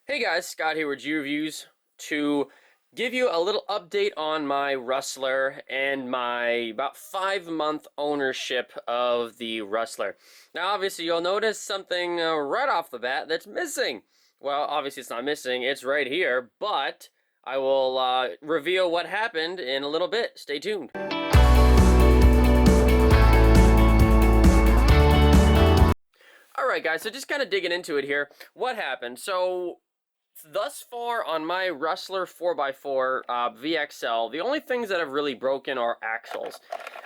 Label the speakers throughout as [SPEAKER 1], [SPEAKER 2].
[SPEAKER 1] Hey guys, Scott here with G Reviews to give you a little update on my Rustler and my about 5 month ownership of the Rustler. Now, obviously, you'll notice something right off the bat that's missing. Well, obviously, it's not missing, it's right here, but I will reveal what happened in a little bit. Stay tuned. Alright, guys, so just kind of digging into it here. What happened? So, thus far on my Rustler 4x4 VXL, the only things that have really broken are axles.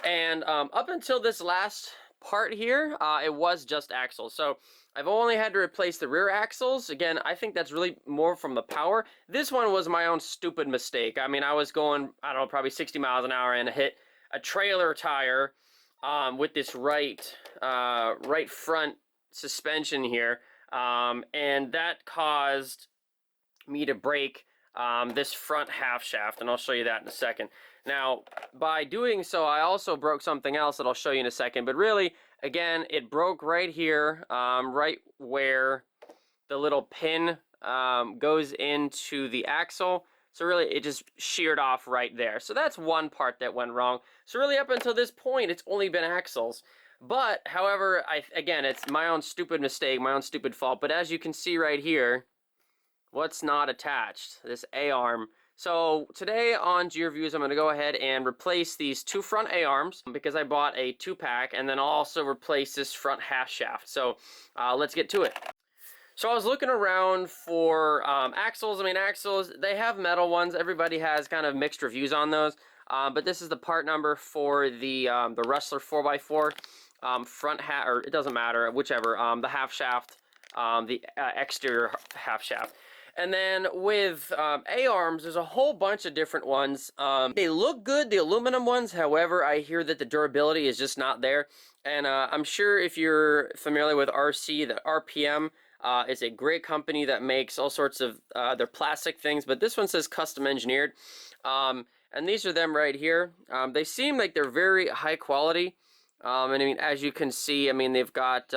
[SPEAKER 1] And up until this last part here, it was just axles. So I've only had to replace the rear axles. Again, I think that's really more from the power. This one was my own stupid mistake. I mean, I was going, I don't know, probably 60 miles an hour and hit a trailer tire with this right front suspension here. And that caused me to break this front half shaft, and I'll show you that in a second. Now, by doing so, I also broke something else that I'll show you in a second, but really, again, it broke right here, right where the little pin goes into the axle. So really, it just sheared off right there. So that's one part that went wrong. So really, up until this point, it's only been axles. But, however, again, it's my own stupid mistake, my own stupid fault. But as you can see right here, what's not attached? This A-arm. So today on G Reviews, I'm going to go ahead and replace these two front A-arms because I bought a 2-pack, and then I'll also replace this front half shaft. So let's get to it. So I was looking around for axles. I mean, axles, they have metal ones. Everybody has kind of mixed reviews on those. But this is the part number for the Rustler 4x4 front half, or it doesn't matter, whichever, the half shaft, the exterior half shaft. And then with A-arms, there's a whole bunch of different ones. They look good, the aluminum ones. However, I hear that the durability is just not there. And I'm sure if you're familiar with RC, that RPM is a great company that makes all sorts of their plastic things. But this one says custom engineered. And these are them right here. They seem like they're very high quality. And I mean, as you can see, I mean, they've got...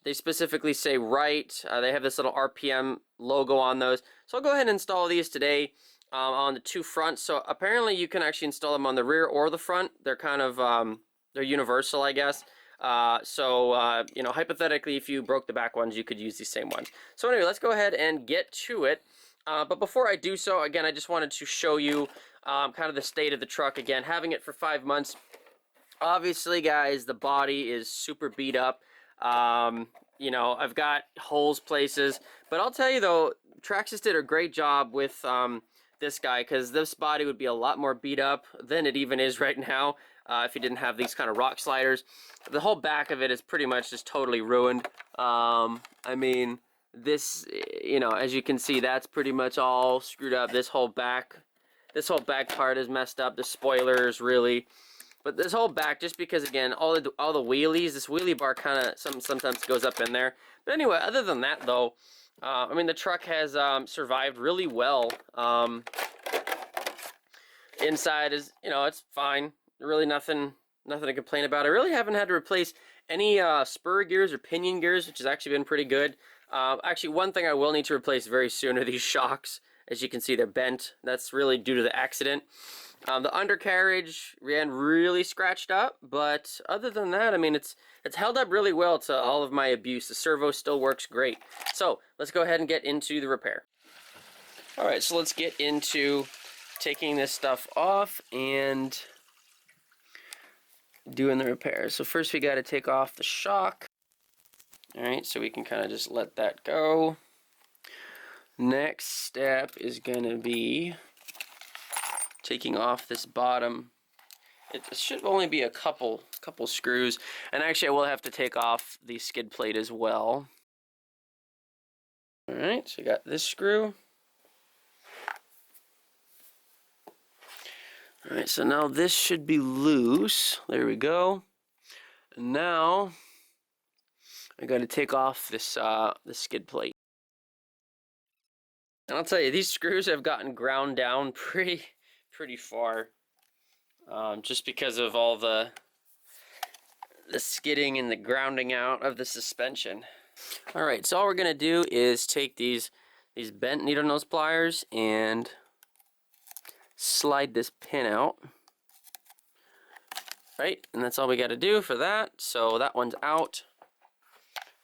[SPEAKER 1] they specifically say right. They have this little RPM logo on those. So I'll go ahead and install these today on the two fronts. So apparently you can actually install them on the rear or the front. They're kind of, they're universal, I guess. You know, hypothetically, if you broke the back ones, you could use these same ones. So anyway, let's go ahead and get to it. But before I do so, again, I just wanted to show you kind of the state of the truck. Again, having it for 5 months. Obviously, guys, the body is super beat up. You know, I've got holes places, but I'll tell you though, Traxxas did a great job with this guy, because this body would be a lot more beat up than it even is right now if you didn't have these kind of rock sliders. The whole back of it is pretty much just totally ruined. I mean, this, you know, as you can see, that's pretty much all screwed up. This whole back part is messed up. The spoilers, really. But this whole back, just because, again, all the wheelies, this wheelie bar kind of sometimes goes up in there. But anyway, other than that, though, I mean, the truck has survived really well. Inside is, you know, it's fine. Really nothing to complain about. I really haven't had to replace any spur gears or pinion gears, which has actually been pretty good. Actually, one thing I will need to replace very soon are these shocks. As you can see, they're bent. That's really due to the accident. The undercarriage ran really scratched up, but other than that, I mean, it's held up really well to all of my abuse. The servo still works great. So let's go ahead and get into the repair. All right, so let's get into taking this stuff off and doing the repair. So first we got to take off the shock. All right, so we can kind of just let that go. Next step is going to be taking off this bottom. It should only be a couple screws, and actually I will have to take off the skid plate as well. All right, so we got this screw. All right, so now this should be loose. There we go. And now I got to take off this the skid plate. And I'll tell you, these screws have gotten ground down pretty far, just because of all the skidding and the grounding out of the suspension. All right, so all we're gonna do is take these these bent needle nose pliers and slide this pin out. Right, and that's all we got to do for that. So that one's out.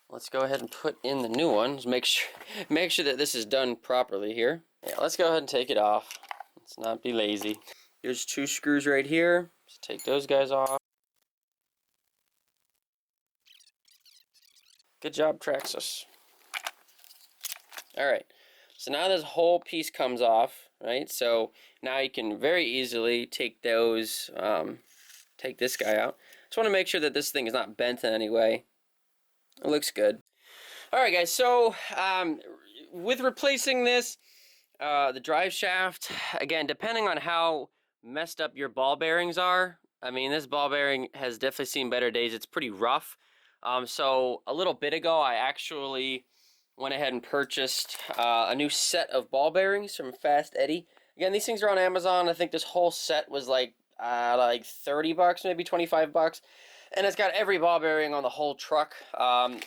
[SPEAKER 1] Let's go ahead and put in the new one. Just make sure that this is done properly here. Yeah, let's go ahead and take it off. Let's not be lazy. Here's 2 screws right here. Just take those guys off. Good job, Traxxas. All right, so now this whole piece comes off, right? So now you can very easily take those, take this guy out. Just want to make sure that this thing is not bent in any way. It looks good. All right, guys, so with replacing this, the drive shaft, again, depending on how messed up your ball bearings are, I mean, this ball bearing has definitely seen better days. It's pretty rough. So a little bit ago, I actually went ahead and purchased a new set of ball bearings from Fast Eddie. Again, these things are on Amazon. I think this whole set was like 30 bucks, maybe 25 bucks. And it's got every ball bearing on the whole truck. And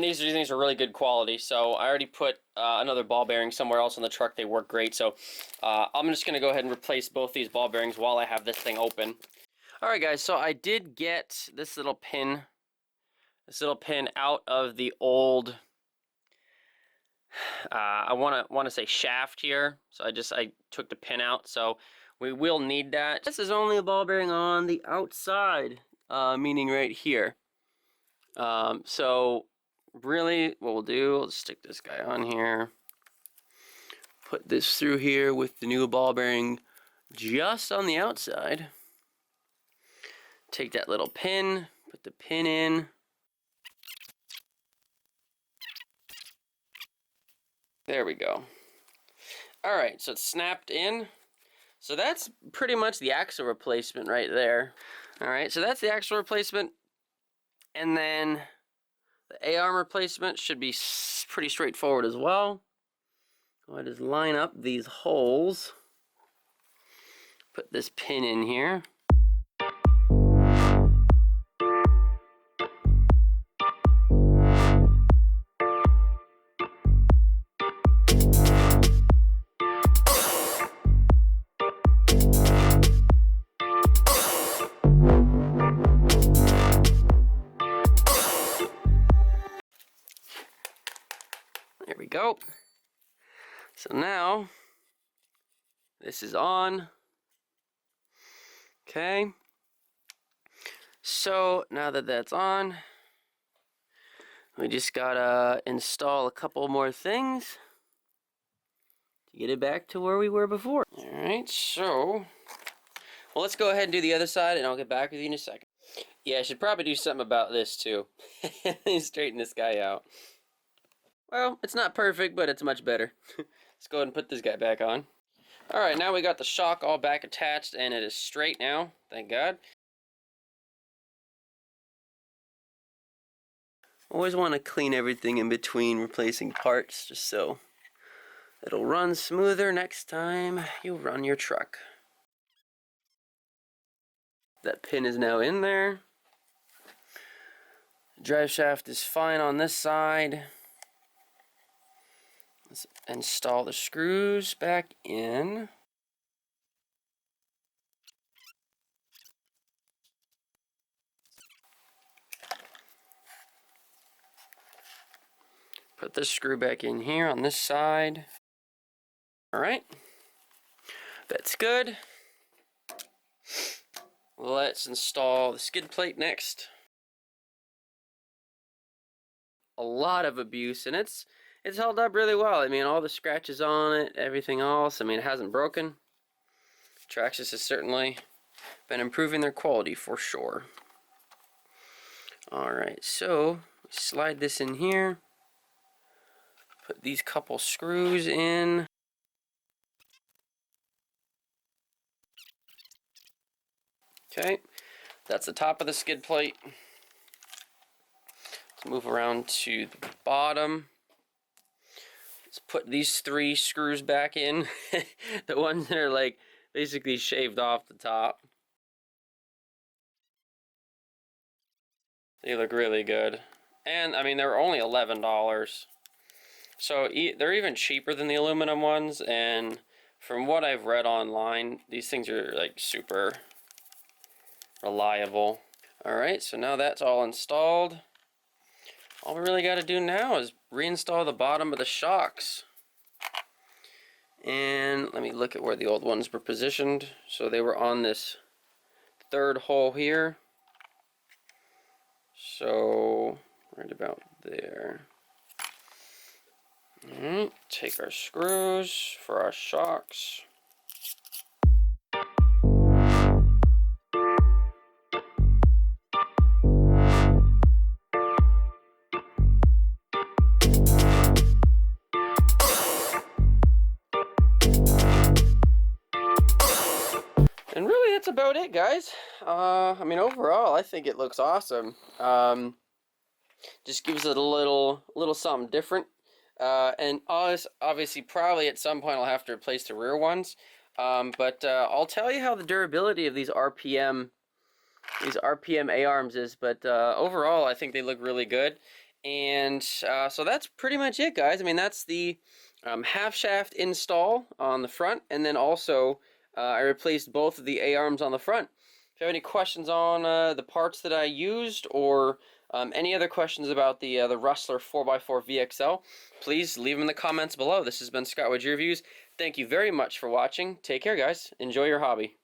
[SPEAKER 1] these things are really good quality. So I already put another ball bearing somewhere else on the truck. They work great. So I'm just going to go ahead and replace both these ball bearings while I have this thing open. All right, guys. So I did get this little pin out of the old, I want to say shaft here. So I took the pin out. So we will need that. This is only a ball bearing on the outside, meaning right here. So really what we'll do, we'll stick this guy on here, put this through here with the new ball bearing just on the outside. Take that little pin, put the pin in. There we go. Alright, so it's snapped in. So that's pretty much the axle replacement right there. Alright, so that's the axle replacement. And then the A-arm replacement should be pretty straightforward as well. Go ahead and just line up these holes. Put this pin in here. There we go. So now this is on. Okay. So now that that's on, we just gotta install a couple more things to get it back to where we were before. Alright, so well, let's go ahead and do the other side and I'll get back with you in a second. Yeah, I should probably do something about this too. Straighten this guy out. Well, it's not perfect, but it's much better. Let's go ahead and put this guy back on. Alright, now we got the shock all back attached and it is straight now, thank God. Always want to clean everything in between replacing parts just so it'll run smoother next time you run your truck. That pin is now in there. The drive shaft is fine on this side. Let's install the screws back in. Put this screw back in here on this side. Alright. That's good. Let's install the skid plate next. A lot of abuse, and it's held up really well. I mean, all the scratches on it, everything else. I mean, it hasn't broken. Traxxas has certainly been improving their quality for sure. Alright, so slide this in here. Put these couple screws in. Okay, that's the top of the skid plate. Let's move around to the bottom. Let's put these 3 screws back in. The ones that are like basically shaved off the top. They look really good. And I mean, they were only $11. So they're even cheaper than the aluminum ones, and from what I've read online, these things are like super reliable. Alright, so now that's all installed. All we really got to do now is reinstall the bottom of the shocks. And let me look at where the old ones were positioned. So they were on this third hole here. So right about there. Alright, take our screws for our shocks. And really, that's about it, guys. I mean, overall, I think it looks awesome. Just gives it a little something different. And obviously, probably at some point, I'll have to replace the rear ones. But I'll tell you how the durability of these RPM A-arms is. But overall, I think they look really good. And so that's pretty much it, guys. I mean, that's the half shaft install on the front, and then also I replaced both of the A-arms on the front. If you have any questions on the parts that I used, or any other questions about the Rustler 4x4 VXL, please leave them in the comments below. This has been Scott with G Reviews. Thank you very much for watching. Take care, guys. Enjoy your hobby.